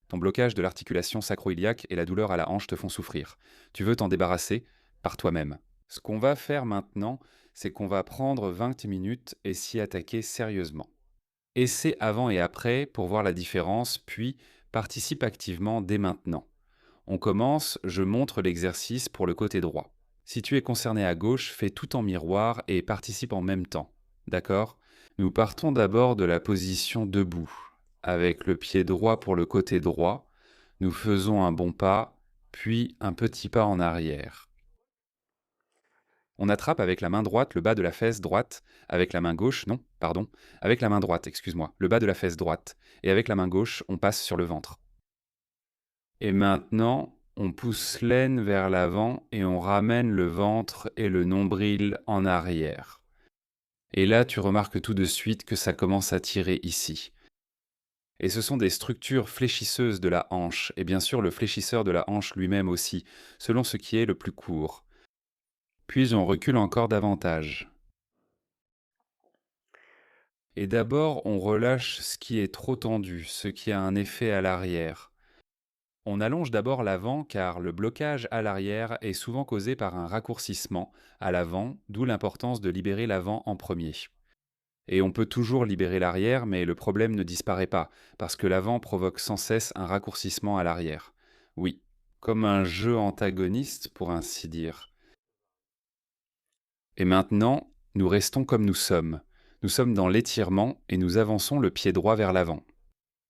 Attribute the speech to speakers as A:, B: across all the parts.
A: Ton blocage de l'articulation sacro-iliaque et la douleur à la hanche te font souffrir. Tu veux t'en débarrasser par toi-même. Ce qu'on va faire maintenant, c'est qu'on va prendre 20 minutes et s'y attaquer sérieusement. Essaie avant et après pour voir la différence, puis participe activement dès maintenant. On commence, je montre l'exercice pour le côté droit. Si tu es concerné à gauche, fais tout en miroir et participe en même temps. D'accord? Nous partons d'abord de la position debout. Avec le pied droit pour le côté droit, nous faisons un bon pas, puis un petit pas en arrière. On attrape avec la main droite le bas de la fesse droite, avec la main gauche, non, pardon, avec la main droite, excuse-moi, le bas de la fesse droite, et avec la main gauche, on passe sur le ventre. Et maintenant, on pousse l'aine vers l'avant et on ramène le ventre et le nombril en arrière. Et là, tu remarques tout de suite que ça commence à tirer ici. Et ce sont des structures fléchisseuses de la hanche, et bien sûr le fléchisseur de la hanche lui-même aussi, selon ce qui est le plus court. Puis on recule encore davantage. Et d'abord, on relâche ce qui est trop tendu, ce qui a un effet à l'arrière. On allonge d'abord l'avant car le blocage à l'arrière est souvent causé par un raccourcissement à l'avant, d'où l'importance de libérer l'avant en premier. Et on peut toujours libérer l'arrière, mais le problème ne disparaît pas, parce que l'avant provoque sans cesse un raccourcissement à l'arrière. Oui, comme un jeu antagoniste pour ainsi dire. Et maintenant, nous restons comme nous sommes. Nous sommes dans l'étirement et nous avançons le pied droit vers l'avant.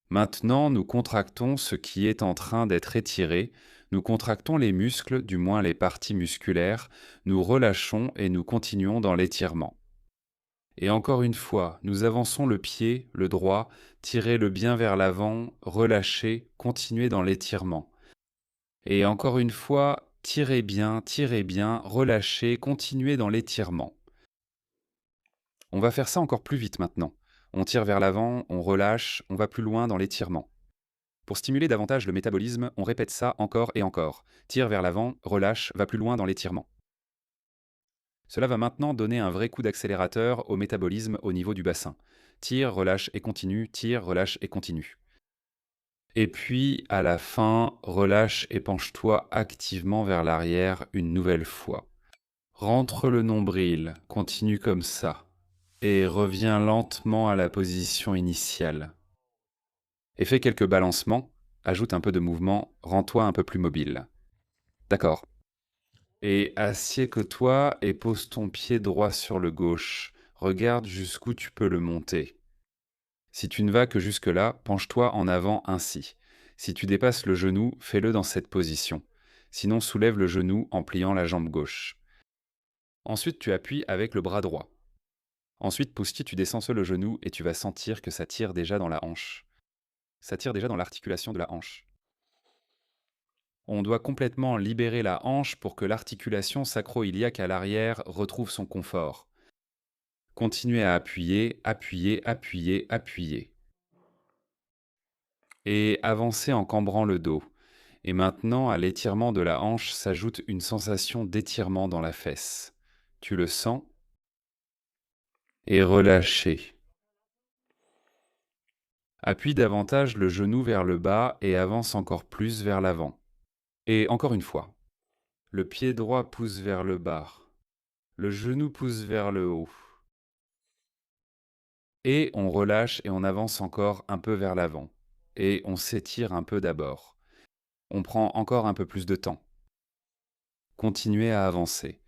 A: Maintenant, nous contractons ce qui est en train d'être étiré, nous contractons les muscles, du moins les parties musculaires, nous relâchons et nous continuons dans l'étirement. Et encore une fois, nous avançons le pied, le droit, tirez-le bien vers l'avant, relâchez, continuez dans l'étirement. Et encore une fois, tirez bien, relâchez, continuez dans l'étirement. On va faire ça encore plus vite maintenant. On tire vers l'avant, on relâche, on va plus loin dans l'étirement. Pour stimuler davantage le métabolisme, on répète ça encore et encore. Tire vers l'avant, relâche, va plus loin dans l'étirement. Cela va maintenant donner un vrai coup d'accélérateur au métabolisme au niveau du bassin. Tire, relâche et continue, tire, relâche et continue. Et puis, à la fin, relâche et penche-toi activement vers l'arrière une nouvelle fois. Rentre le nombril, continue comme ça. Et reviens lentement à la position initiale. Et fais quelques balancements, ajoute un peu de mouvement, rends-toi un peu plus mobile. D'accord. Et assieds-toi et pose ton pied droit sur le gauche. Regarde jusqu'où tu peux le monter. Si tu ne vas que jusque-là, penche-toi en avant ainsi. Si tu dépasses le genou, fais-le dans cette position. Sinon, soulève le genou en pliant la jambe gauche. Ensuite, tu appuies avec le bras droit. Ensuite, pousse-ti, tu descends sur le genou et tu vas sentir que ça tire déjà dans la hanche. Ça tire déjà dans l'articulation de la hanche. On doit complètement libérer la hanche pour que l'articulation sacro-iliaque à l'arrière retrouve son confort. Continuez à appuyer, appuyer, appuyer, appuyer. Et avancez en cambrant le dos. Et maintenant, à l'étirement de la hanche s'ajoute une sensation d'étirement dans la fesse. Tu le sens? Et relâchez. Appuie davantage le genou vers le bas et avance encore plus vers l'avant. Et encore une fois. Le pied droit pousse vers le bas. Le genou pousse vers le haut. Et on relâche et on avance encore un peu vers l'avant. Et on s'étire un peu d'abord. On prend encore un peu plus de temps. Continuez à avancer.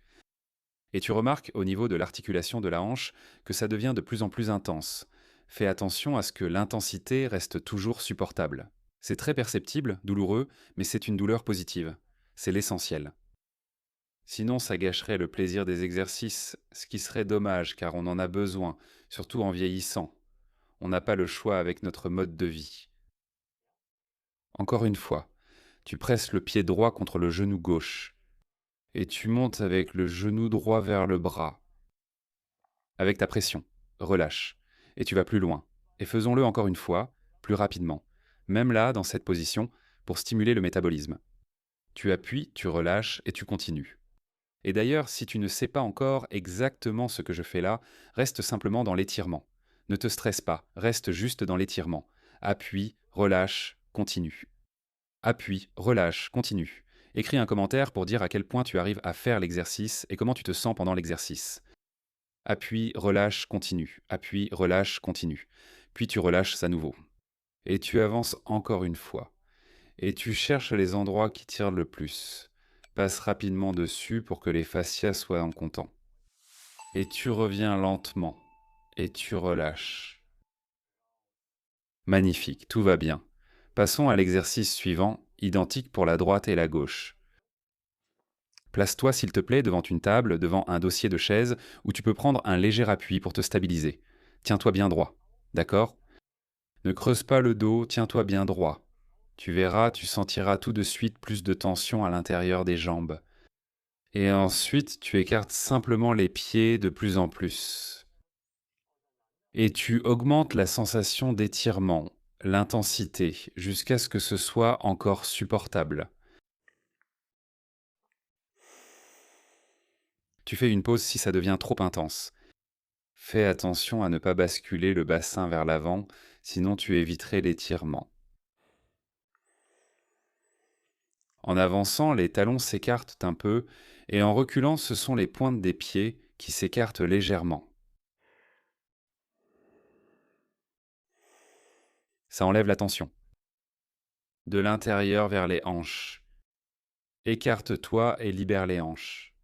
A: Et tu remarques au niveau de l'articulation de la hanche que ça devient de plus en plus intense. Fais attention à ce que l'intensité reste toujours supportable. C'est très perceptible, douloureux, mais c'est une douleur positive. C'est l'essentiel. Sinon, ça gâcherait le plaisir des exercices, ce qui serait dommage car on en a besoin, surtout en vieillissant. On n'a pas le choix avec notre mode de vie. Encore une fois, tu presses le pied droit contre le genou gauche et tu montes avec le genou droit vers le bras. Avec ta pression, relâche et tu vas plus loin. Et faisons-le encore une fois, plus rapidement, même là, dans cette position, pour stimuler le métabolisme. Tu appuies, tu relâches et tu continues. Et d'ailleurs, si tu ne sais pas encore exactement ce que je fais là, reste simplement dans l'étirement. Ne te stresse pas, reste juste dans l'étirement. Appuie, relâche, continue. Appuie, relâche, continue. Écris un commentaire pour dire à quel point tu arrives à faire l'exercice et comment tu te sens pendant l'exercice. Appuie, relâche, continue. Appuie, relâche, continue. Puis tu relâches à nouveau. Et tu avances encore une fois. Et tu cherches les endroits qui tirent le plus. Passe rapidement dessus pour que les fascias soient en contents. Et tu reviens lentement. Et tu relâches. Magnifique, tout va bien. Passons à l'exercice suivant, identique pour la droite et la gauche. Place-toi s'il te plaît devant une table, devant un dossier de chaise, où tu peux prendre un léger appui pour te stabiliser. Tiens-toi bien droit, d'accord? Ne creuse pas le dos, tiens-toi bien droit. Tu verras, tu sentiras tout de suite plus de tension à l'intérieur des jambes. Et ensuite, tu écartes simplement les pieds de plus en plus. Et tu augmentes la sensation d'étirement, l'intensité, jusqu'à ce que ce soit encore supportable. Tu fais une pause si ça devient trop intense. Fais attention à ne pas basculer le bassin vers l'avant, sinon tu éviterais l'étirement. En avançant, les talons s'écartent un peu, et en reculant, ce sont les pointes des pieds qui s'écartent légèrement. Ça enlève la tension. De l'intérieur vers les hanches. Écarte-toi et libère les hanches.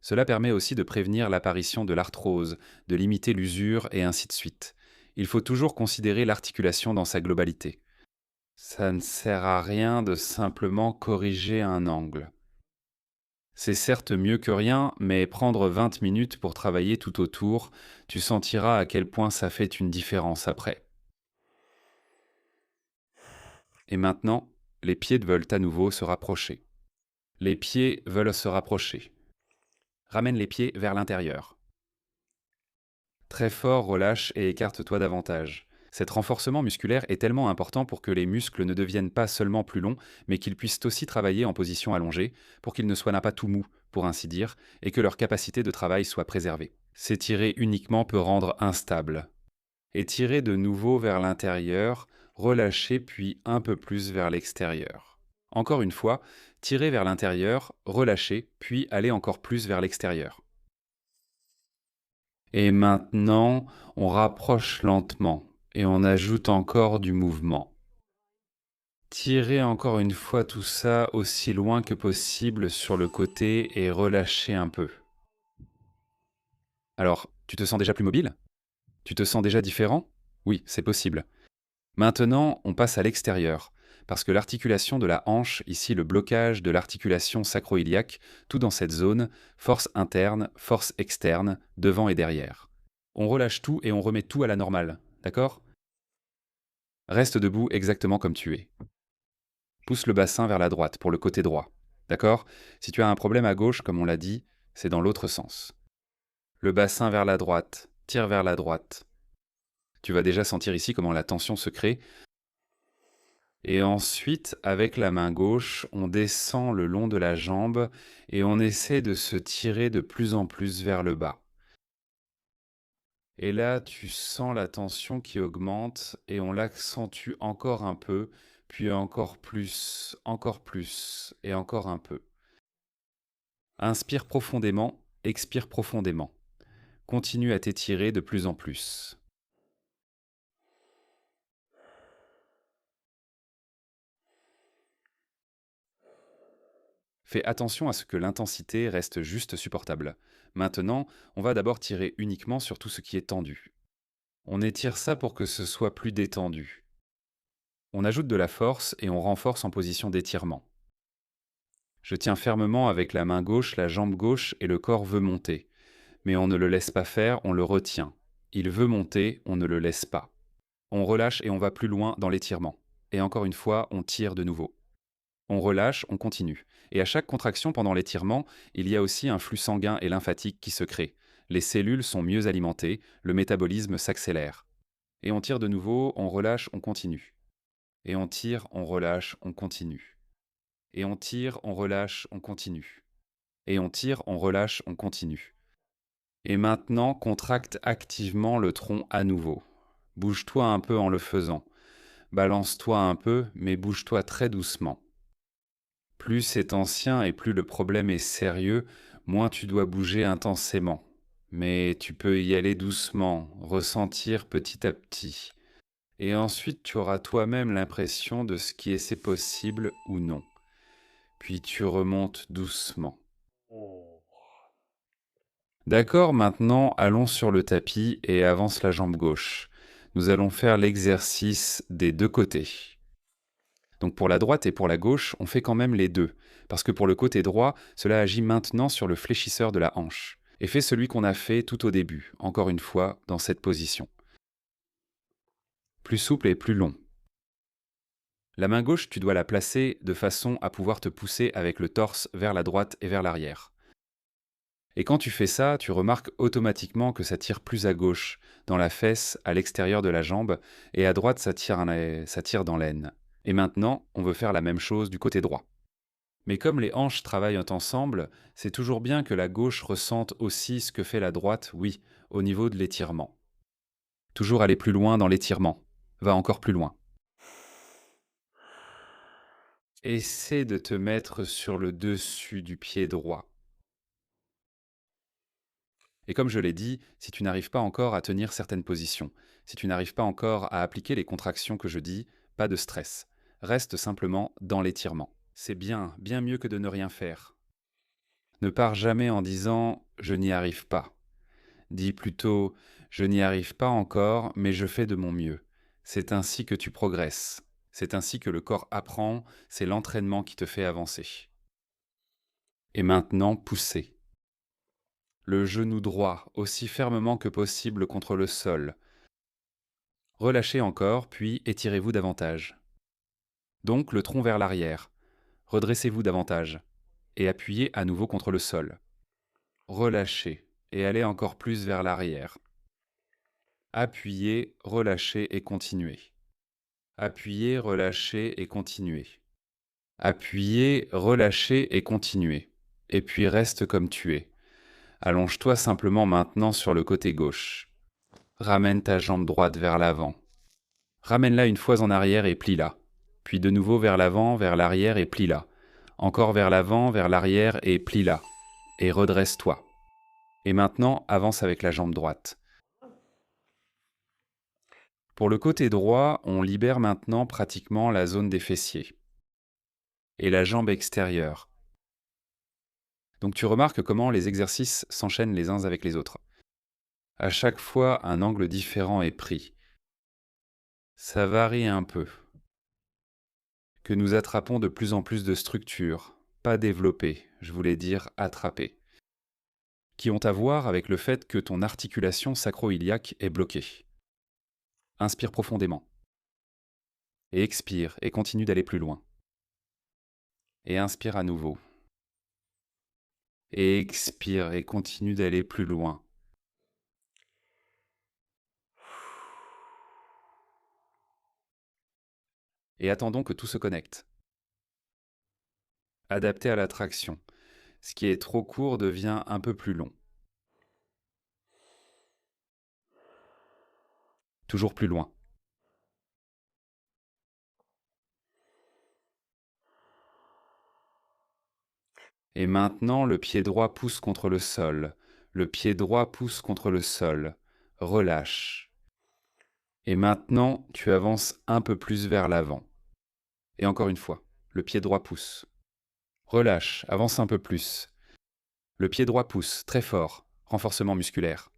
A: Cela permet aussi de prévenir l'apparition de l'arthrose, de limiter l'usure et ainsi de suite. Il faut toujours considérer l'articulation dans sa globalité. Ça ne sert à rien de simplement corriger un angle. C'est certes mieux que rien, mais prendre 20 minutes pour travailler tout autour, tu sentiras à quel point ça fait une différence après. Et maintenant, les pieds veulent à nouveau se rapprocher. Les pieds veulent se rapprocher. Ramène les pieds vers l'intérieur. Très fort, relâche et écarte-toi davantage. Cet renforcement musculaire est tellement important pour que les muscles ne deviennent pas seulement plus longs, mais qu'ils puissent aussi travailler en position allongée, pour qu'ils ne soient pas tout mous, pour ainsi dire, et que leur capacité de travail soit préservée. S'étirer uniquement peut rendre instable. Étirer de nouveau vers l'intérieur, relâcher puis un peu plus vers l'extérieur. Encore une fois, tirer vers l'intérieur, relâcher, puis aller encore plus vers l'extérieur. Et maintenant, on rapproche lentement et on ajoute encore du mouvement. Tirez encore une fois tout ça aussi loin que possible sur le côté et relâchez un peu. Alors, tu te sens déjà plus mobile? Tu te sens déjà différent? Oui, c'est possible. Maintenant, on passe à l'extérieur, parce que l'articulation de la hanche, ici le blocage de l'articulation sacro-iliaque, tout dans cette zone, force interne, force externe, devant et derrière. On relâche tout et on remet tout à la normale, d'accord? Reste debout exactement comme tu es. Pousse le bassin vers la droite pour le côté droit, d'accord? Si tu as un problème à gauche, comme on l'a dit, c'est dans l'autre sens. Le bassin vers la droite, tire vers la droite. Tu vas déjà sentir ici comment la tension se crée. Et ensuite, avec la main gauche, on descend le long de la jambe et on essaie de se tirer de plus en plus vers le bas. Et là, tu sens la tension qui augmente et on l'accentue encore un peu, puis encore plus et encore un peu. Inspire profondément, expire profondément. Continue à t'étirer de plus en plus. Fais attention à ce que l'intensité reste juste supportable. Maintenant, on va d'abord tirer uniquement sur tout ce qui est tendu. On étire ça pour que ce soit plus détendu. On ajoute de la force et on renforce en position d'étirement. Je tiens fermement avec la main gauche, la jambe gauche et le corps veut monter. Mais on ne le laisse pas faire, on le retient. Il veut monter, on ne le laisse pas. On relâche et on va plus loin dans l'étirement. Et encore une fois, on tire de nouveau. On relâche, on continue. Et à chaque contraction pendant l'étirement, il y a aussi un flux sanguin et lymphatique qui se crée. Les cellules sont mieux alimentées, le métabolisme s'accélère. Et on tire de nouveau, on relâche, on continue. Et on tire, on relâche, on continue. Et on tire, on relâche, on continue. Et on tire, on relâche, on continue. Et maintenant, contracte activement le tronc à nouveau. Bouge-toi un peu en le faisant. Balance-toi un peu, mais bouge-toi très doucement. Plus c'est ancien et plus le problème est sérieux, moins tu dois bouger intensément. Mais tu peux y aller doucement, ressentir petit à petit. Et ensuite tu auras toi-même l'impression de ce qui est possible ou non. Puis tu remontes doucement. D'accord, maintenant allons sur le tapis et avance la jambe gauche. Nous allons faire l'exercice des deux côtés. Donc pour la droite et pour la gauche, on fait quand même les deux, parce que pour le côté droit, cela agit maintenant sur le fléchisseur de la hanche. Et fais celui qu'on a fait tout au début, encore une fois, dans cette position. Plus souple et plus long. La main gauche, tu dois la placer de façon à pouvoir te pousser avec le torse vers la droite et vers l'arrière. Et quand tu fais ça, tu remarques automatiquement que ça tire plus à gauche, dans la fesse, à l'extérieur de la jambe, et à droite, ça tire dans l'aine. Et maintenant, on veut faire la même chose du côté droit. Mais comme les hanches travaillent ensemble, c'est toujours bien que la gauche ressente aussi ce que fait la droite, oui, au niveau de l'étirement. Toujours aller plus loin dans l'étirement. Va encore plus loin. Essaie de te mettre sur le dessus du pied droit. Et comme je l'ai dit, si tu n'arrives pas encore à tenir certaines positions, si tu n'arrives pas encore à appliquer les contractions que je dis, pas de stress. Reste simplement dans l'étirement. C'est bien, bien mieux que de ne rien faire. Ne pars jamais en disant « je n'y arrive pas ». Dis plutôt « je n'y arrive pas encore, mais je fais de mon mieux ». C'est ainsi que tu progresses. C'est ainsi que le corps apprend, c'est l'entraînement qui te fait avancer. Et maintenant, poussez. Le genou droit aussi fermement que possible contre le sol. Relâchez encore, puis étirez-vous davantage. Donc le tronc vers l'arrière. Redressez-vous davantage. Et appuyez à nouveau contre le sol. Relâchez et allez encore plus vers l'arrière. Appuyez, relâchez et continuez. Appuyez, relâchez et continuez. Appuyez, relâchez et continuez. Et puis reste comme tu es. Allonge-toi simplement maintenant sur le côté gauche. Ramène ta jambe droite vers l'avant. Ramène-la une fois en arrière et plie-la. Puis de nouveau vers l'avant, vers l'arrière et plie-la. Encore vers l'avant, vers l'arrière et plie-la. Et redresse-toi. Et maintenant, avance avec la jambe droite. Pour le côté droit, on libère maintenant pratiquement la zone des fessiers et la jambe extérieure. Donc tu remarques comment les exercices s'enchaînent les uns avec les autres. À chaque fois, un angle différent est pris. Ça varie un peu. Que nous attrapons de plus en plus de structures, pas développées, je voulais dire attrapées, qui ont à voir avec le fait que ton articulation sacro-iliaque est bloquée. Inspire profondément. Et expire et continue d'aller plus loin. Et inspire à nouveau. Et expire et continue d'aller plus loin. Et attendons que tout se connecte. Adapté à l'attraction. Ce qui est trop court devient un peu plus long. Toujours plus loin. Et maintenant, le pied droit pousse contre le sol. Le pied droit pousse contre le sol. Relâche. Et maintenant, tu avances un peu plus vers l'avant. Et encore une fois, le pied droit pousse. Relâche, avance un peu plus. Le pied droit pousse, très fort, renforcement musculaire.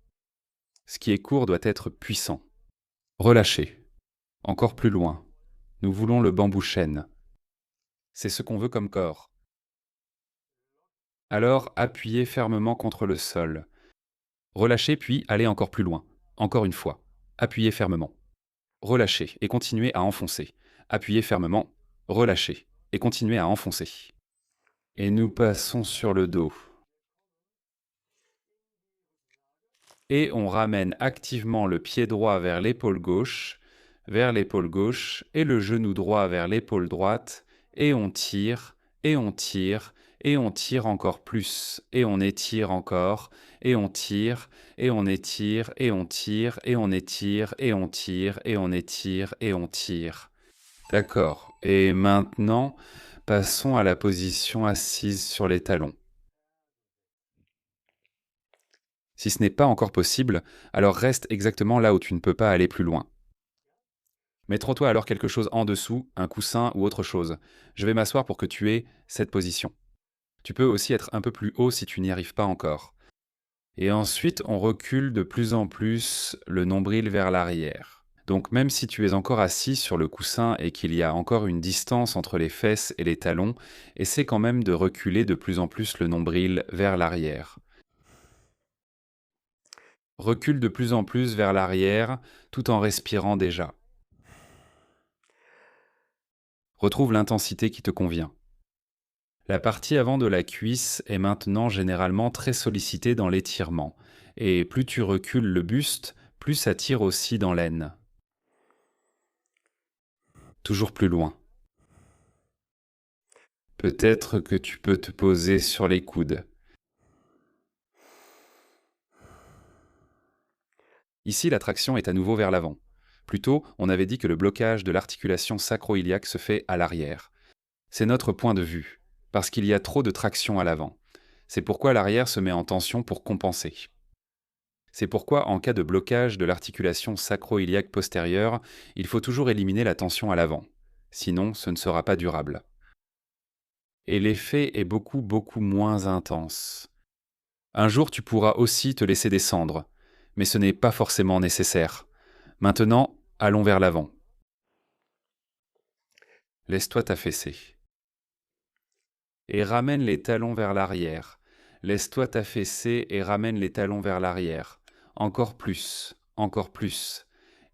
A: Ce qui est court doit être puissant. Relâchez. Encore plus loin. Nous voulons le bambou chêne. C'est ce qu'on veut comme corps. Alors appuyez fermement contre le sol. Relâchez puis allez encore plus loin. Encore une fois. Appuyez fermement. Relâchez et continuez à enfoncer. Appuyez fermement. Relâchez et continuez à enfoncer. Et nous passons sur le dos. Et on ramène activement le pied droit vers l'épaule gauche et le genou droit vers l'épaule droite, et on tire, et on tire, et on tire encore plus, et on étire encore, et on tire, et on étire, et on tire, et on étire, et on tire, et on étire, et on tire. D'accord. Et maintenant, passons à la position assise sur les talons. Si ce n'est pas encore possible, alors reste exactement là où tu ne peux pas aller plus loin. Mets-toi alors quelque chose en dessous, un coussin ou autre chose. Je vais m'asseoir pour que tu aies cette position. Tu peux aussi être un peu plus haut si tu n'y arrives pas encore. Et ensuite, on recule de plus en plus le nombril vers l'arrière. Donc même si tu es encore assis sur le coussin et qu'il y a encore une distance entre les fesses et les talons, essaie quand même de reculer de plus en plus le nombril vers l'arrière. Recule de plus en plus vers l'arrière tout en respirant déjà. Retrouve l'intensité qui te convient. La partie avant de la cuisse est maintenant généralement très sollicitée dans l'étirement, et plus tu recules le buste, plus ça tire aussi dans l'aine. Toujours plus loin. Peut-être que tu peux te poser sur les coudes. Ici, la traction est à nouveau vers l'avant. Plus tôt, on avait dit que le blocage de l'articulation sacro-iliaque se fait à l'arrière. C'est notre point de vue, parce qu'il y a trop de traction à l'avant. C'est pourquoi l'arrière se met en tension pour compenser. C'est pourquoi, en cas de blocage de l'articulation sacro-iliaque postérieure, il faut toujours éliminer la tension à l'avant. Sinon, ce ne sera pas durable. Et l'effet est beaucoup moins intense. Un jour, tu pourras aussi te laisser descendre, mais ce n'est pas forcément nécessaire. Maintenant, allons vers l'avant. Laisse-toi t'affaisser. Et ramène les talons vers l'arrière. Laisse-toi t'affaisser et ramène les talons vers l'arrière. Encore plus,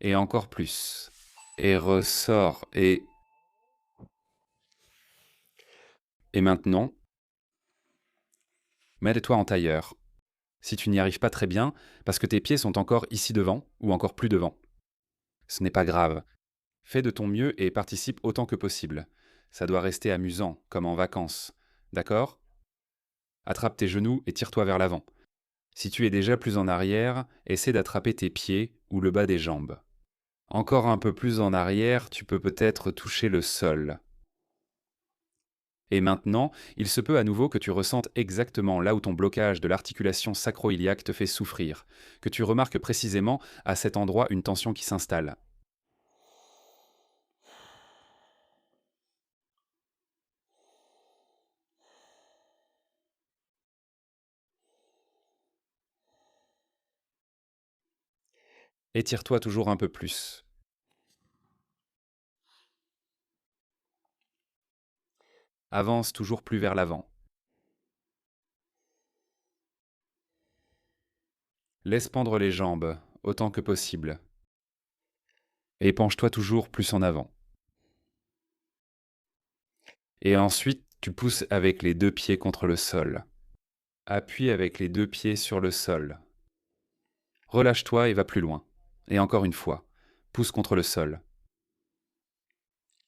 A: et encore plus. Et ressors, Et maintenant, mets-toi en tailleur. Si tu n'y arrives pas très bien, parce que tes pieds sont encore ici devant, ou encore plus devant. Ce n'est pas grave. Fais de ton mieux et participe autant que possible. Ça doit rester amusant, comme en vacances. D'accord ? Attrape tes genoux et tire-toi vers l'avant. Si tu es déjà plus en arrière, essaie d'attraper tes pieds ou le bas des jambes. Encore un peu plus en arrière, tu peux peut-être toucher le sol. Et maintenant, il se peut à nouveau que tu ressentes exactement là où ton blocage de l'articulation sacro-iliaque te fait souffrir, que tu remarques précisément à cet endroit une tension qui s'installe. Étire-toi toujours un peu plus. Avance toujours plus vers l'avant. Laisse pendre les jambes, autant que possible. Et penche-toi toujours plus en avant. Et ensuite, tu pousses avec les deux pieds contre le sol. Appuie avec les deux pieds sur le sol. Relâche-toi et va plus loin. Et encore une fois, pousse contre le sol.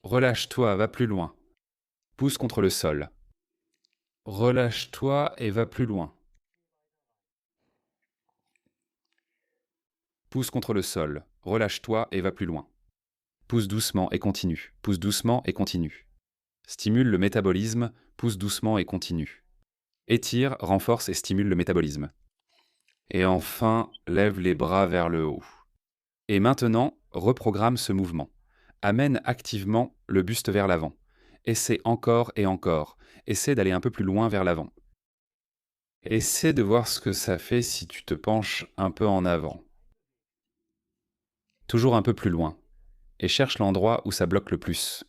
A: Relâche-toi, va plus loin. Pousse contre le sol. Relâche-toi et va plus loin. Pousse contre le sol. Relâche-toi et va plus loin. Pousse doucement et continue. Pousse doucement et continue. Stimule le métabolisme. Pousse doucement et continue. Étire, renforce et stimule le métabolisme. Et enfin, lève les bras vers le haut. Et maintenant, reprogramme ce mouvement. Amène activement le buste vers l'avant. Essaie encore et encore. Essaie d'aller un peu plus loin vers l'avant. Essaie de voir ce que ça fait si tu te penches un peu en avant. Toujours un peu plus loin. Et cherche l'endroit où ça bloque le plus.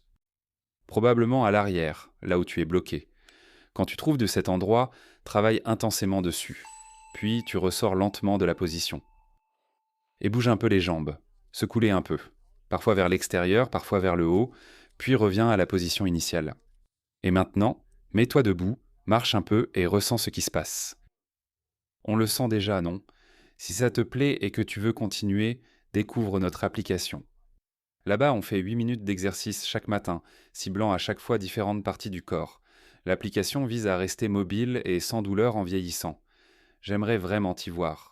A: Probablement à l'arrière, là où tu es bloqué. Quand tu trouves de cet endroit, travaille intensément dessus. Puis tu ressors lentement de la position. Et bouge un peu les jambes. Secoue-les un peu. Parfois vers l'extérieur, parfois vers le haut, puis reviens à la position initiale. Et maintenant, mets-toi debout, marche un peu et ressens ce qui se passe. On le sent déjà, non ? Si ça te plaît et que tu veux continuer, découvre notre application. Là-bas, on fait 8 minutes d'exercice chaque matin, ciblant à chaque fois différentes parties du corps. L'application vise à rester mobile et sans douleur en vieillissant. J'aimerais vraiment t'y voir.